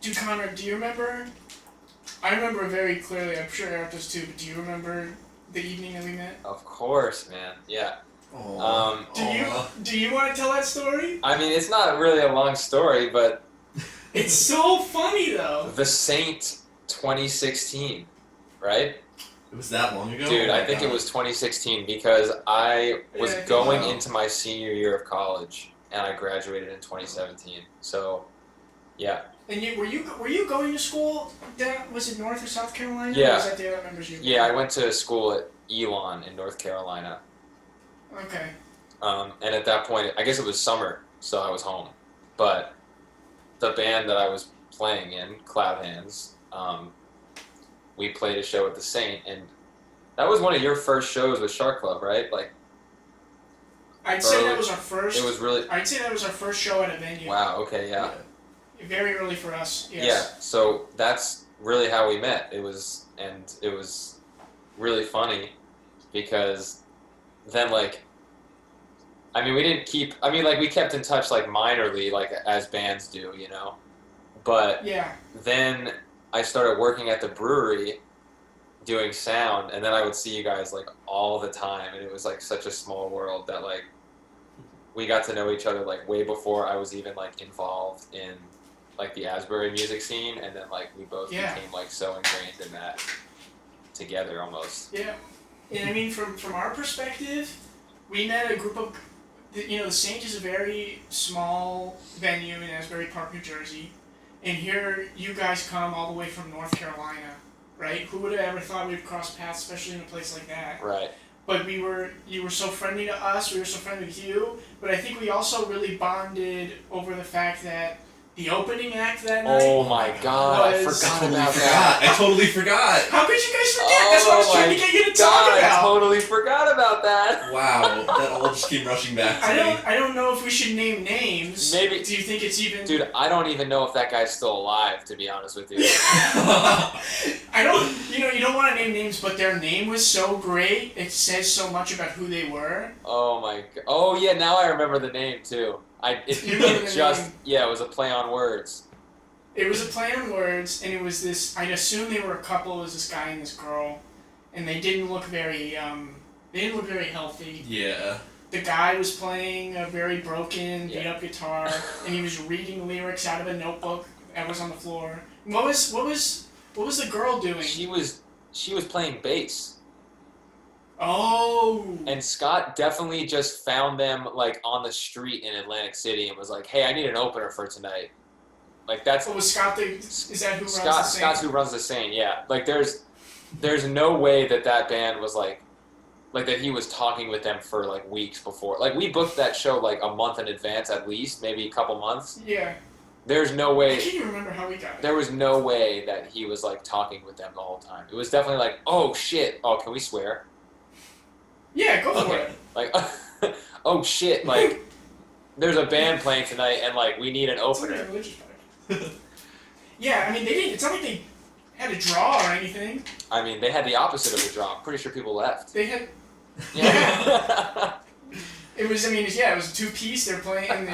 Dude, Connor, do you remember? I remember very clearly. I'm sure Eric does too. But do you remember the evening that we met? Of course, man. Yeah. Do you want to tell that story? I mean, it's not really a long story, but It's so funny though. The Saint 2016, right? It was that long ago? Dude, I think it was 2016 because I was going so. into my senior year of college and I graduated in 2017. So, yeah. And were you going to school down? Was it North or South Carolina? Yeah. Or was that the other members you? Yeah, I went to school at Elon in North Carolina. Okay. And at that point, I guess it was summer, so I was home. But the band that I was playing in, Cloud Hands, we played a show at the Saint, and that was one of your first shows with Shark Club, right? Like, I'd say that was our first. it was really. I'd say that was our first show at a venue. Wow. Okay. Yeah. Very early for us. Yes. Yeah. So that's really how we met. It was really funny because then we kept in touch like minorly, like as bands do, you know. But yeah. Then I started working at the brewery doing sound, and then I would see you guys like all the time, and it was like such a small world that like we got to know each other like way before I was even like involved in like the Asbury music scene, and then like we both became like so ingrained in that together almost. Yeah. And I mean, from our perspective, we met a group of, the Saint is a very small venue in Asbury Park, New Jersey, and here you guys come all the way from North Carolina, right? Who would have ever thought we'd cross paths, especially in a place like that? Right. But you were so friendly to us, we were so friendly with you, but I think we also really bonded over the fact that the opening act that night. Oh my god, I forgot about that. I totally forgot. How could you guys forget? That's what I was trying to get you to talk about. I totally forgot about that. Wow, that all just came rushing back to me. I don't know if we should name names. Maybe. Do you think it's even? Dude, I don't even know if that guy's still alive, to be honest with you. I don't. You don't want to name names, but their name was so great. It says so much about who they were. Oh my god. Oh yeah, now I remember the name too. It was a play on words. It was a play on words, and it was this. I'd assume they were a couple. It was this guy and this girl, and they didn't look very. They didn't look very healthy. Yeah. The guy was playing a very broken, beat-up guitar, and he was reading lyrics out of a notebook that was on the floor. What was the girl doing? She was playing bass. Oh. And Scott definitely just found them like on the street in Atlantic City and was like, "Hey, I need an opener for tonight." Like that's. Oh, was Scott is that who runs the Saint? Scott's who runs the Saint. Yeah. Like there's no way that band was like that he was talking with them for like weeks before. Like we booked that show like a month in advance at least, maybe a couple months. Yeah. There's no way. I can't even remember how we got it. There was no way that he was like talking with them the whole time. It was definitely like, "Oh shit! Oh, can we swear?" Yeah, go for it. Like, oh shit! Like, there's a band playing tonight, and like we need an opener. Yeah, I mean they didn't. It's not like they had a draw or anything. I mean, they had the opposite of a draw. I'm pretty sure people left. They had. Yeah. It was. I mean, yeah, it was a two-piece. They're playing, and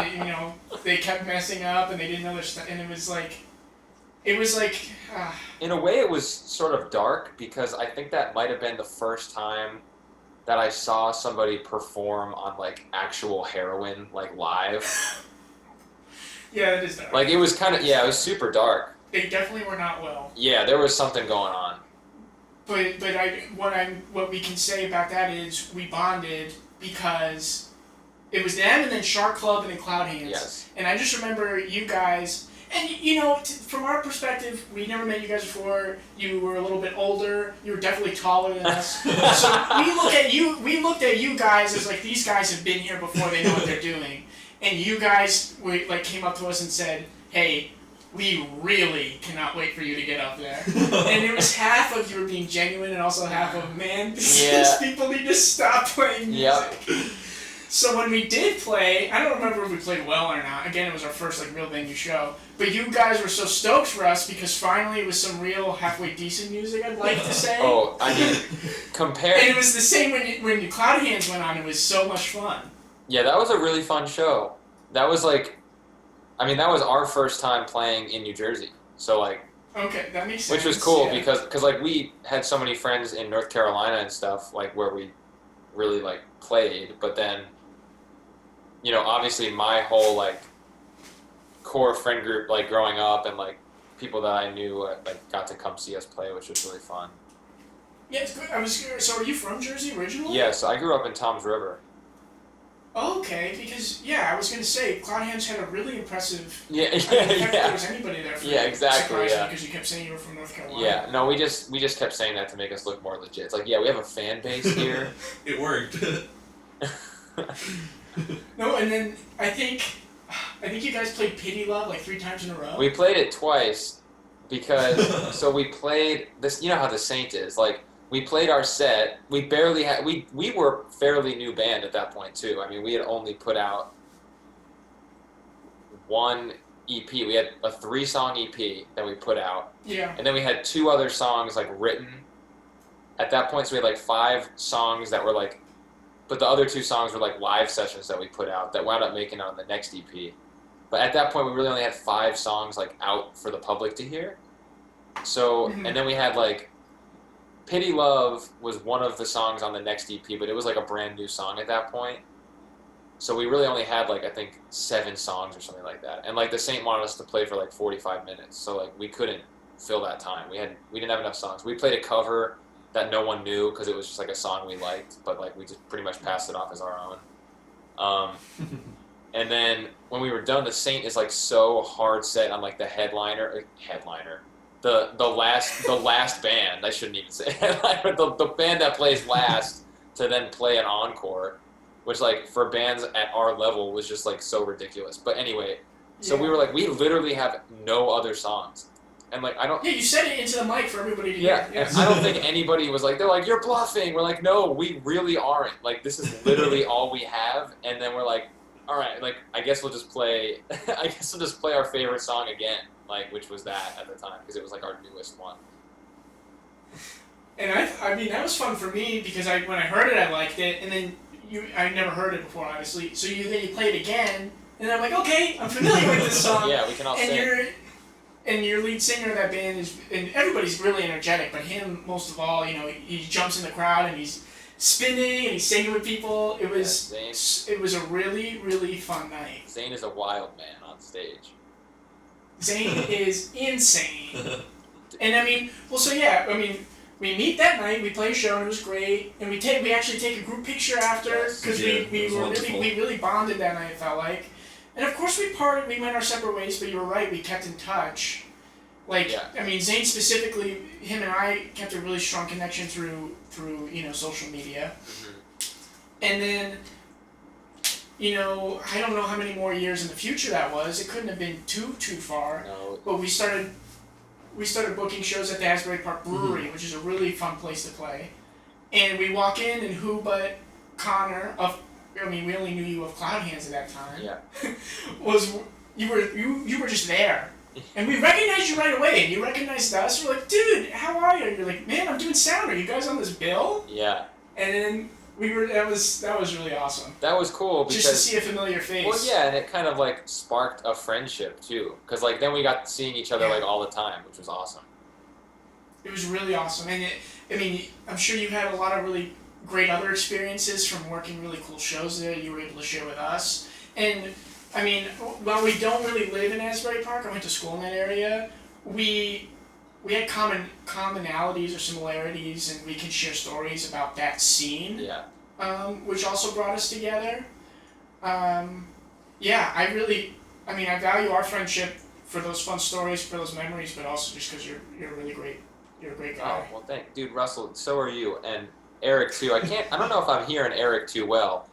they kept messing up, and they didn't know their stuff, and it was like. In a way, it was sort of dark because I think that might have been the first time that I saw somebody perform on like actual heroin, like live. Yeah, it is dark. Like it was it was super dark. They definitely were not well. Yeah, there was something going on. But what we can say about that is we bonded because it was them and then Shark Club and then Cloud Hands. Yes. And I just remember you guys. And, from our perspective, we never met you guys before. You were a little bit older. You were definitely taller than us. So we looked at you guys as like, these guys have been here before. They know what they're doing. And you guys came up to us and said, "Hey, we really cannot wait for you to get up there." And it was half of you were being genuine and also half of, man, these people need to stop playing music. Yep. So when we did play, I don't remember if we played well or not. Again, it was our first real venue show. But you guys were so stoked for us because finally it was some real halfway decent music, I'd like to say. Oh, I mean, compared. And it was the same when you Cloud Hands went on. It was so much fun. Yeah, that was a really fun show. That was that was our first time playing in New Jersey. So like, Okay, that makes sense. which was cool yeah. because like we had so many friends in North Carolina and stuff like where we really like played, but then obviously my whole like core friend group like growing up and like people that I knew like got to come see us play, which was really fun. Yeah, it's good. I was curious. So, are you from Jersey originally? Yeah, so I grew up in Toms River. Okay, because I was gonna say Cloudhands had a really impressive. Yeah, I mean, the fact that there yeah. was anybody there. For Yeah, exactly, surprised me yeah. because you kept saying you were from North Carolina. Yeah, no, we just kept saying that to make us look more legit. It's like, yeah, we have a fan base here. It worked. No, and then I think you guys played Pity Love like 3 times in a row. We played it twice because so we played this. You know how the Saint is. Like we played our set. We barely had. We were fairly new band at that point too. I mean, we had only put out one EP. We had a 3-song EP that we put out, Yeah. and then we had 2 other songs like written at that point. So we had like 5 songs that were like, but the other 2 songs were like live sessions that we put out that wound up making it on the next EP. But at that point, we really only had 5 songs like out for the public to hear. So, Mhm. and then we had like Pity Love was one of the songs on the next EP, but it was like a brand new song at that point. So we really only had like I think 7 songs or something like that. And like the Saint wanted us to play for like 45 minutes, so like we couldn't fill that time. We didn't have enough songs. We played a cover that no one knew because it was just like a song we liked, but like we just pretty much passed it off as our own. And then when we were done, the Saint is like so hard set on like the headliner, the last band. I shouldn't even say headliner. The band that plays last to then play an encore, which like for bands at our level was just like so ridiculous. But anyway, so we were like, we literally have no other songs, and like I don't. Yeah, you said it into the mic for everybody to Yeah, hear. and I don't think anybody was like, they're like, you're bluffing. We're like, no, we really aren't. Like, this is literally all we have. And then we're like, all right, like, I guess we'll just play our favorite song again, like, which was that at the time, because it was like our newest one. And I mean, that was fun for me because when I heard it, I liked it, and then I never heard it before, obviously. So then you play it again, and I'm like, okay, I'm familiar with this song. Yeah, we can all sing. And your lead singer of that band and everybody's really energetic, but him most of all, he jumps in the crowd and he's spinning and he's singing with people. It was it was a really, really fun night. Zane is a wild man on stage. Zane is insane. And I mean, we meet that night, we play a show and it was great, and we actually take a group picture after because we really bonded that night, it felt like. And of course we went our separate ways, but you were right, we kept in touch. I mean, Zane specifically, him and I kept a really strong connection through social media. Mm-hmm. And then, I don't know how many more years in the future that was. It couldn't have been too far. No. But we started booking shows at the Asbury Park Brewery, which is a really fun place to play. And we walk in, and who but Connor we only knew you of Cloudhands at that time. Yeah. You were just there. And we recognized you right away, and you recognized us. We're like, dude, how are you? And you're like, man, I'm doing sound. Are you guys on this bill? Yeah. And then that was really awesome. That was cool because just to see a familiar face. Well, yeah, and it kind of like sparked a friendship too, because like then we got seeing each other like all the time, which was awesome. It was really awesome, and I'm sure you had a lot of really great other experiences from working really cool shows there you were able to share with us. And I mean, while we don't really live in Asbury Park, I went to school in that area, we had commonalities or similarities, and we could share stories about that scene. Yeah. Which also brought us together. I value our friendship for those fun stories, for those memories, but also just because you're a great guy. Oh, well, dude, Russell, so are you, and Eric too. I don't know if I'm hearing Eric too well.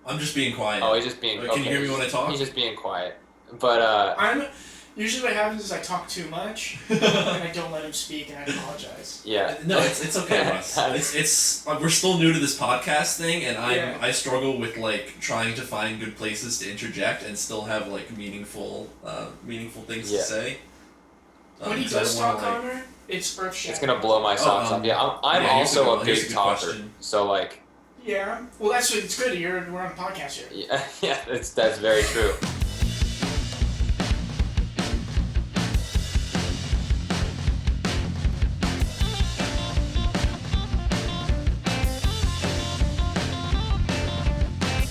I'm just being quiet. Oh, he's just being. Can you hear me when I talk? He's just being quiet. But usually what happens is I talk too much, and I don't let him speak, and I apologize. Yeah. No, it's okay, Russ. It's we're still new to this podcast thing, and I struggle with like trying to find good places to interject and still have like meaningful things to say. When he does talk, Connor, it's earth-shattering. It's gonna blow my socks off. Yeah, I'm also a big talker, question. so like. Yeah, well, it's good. We're on a podcast here. Yeah, that's very true.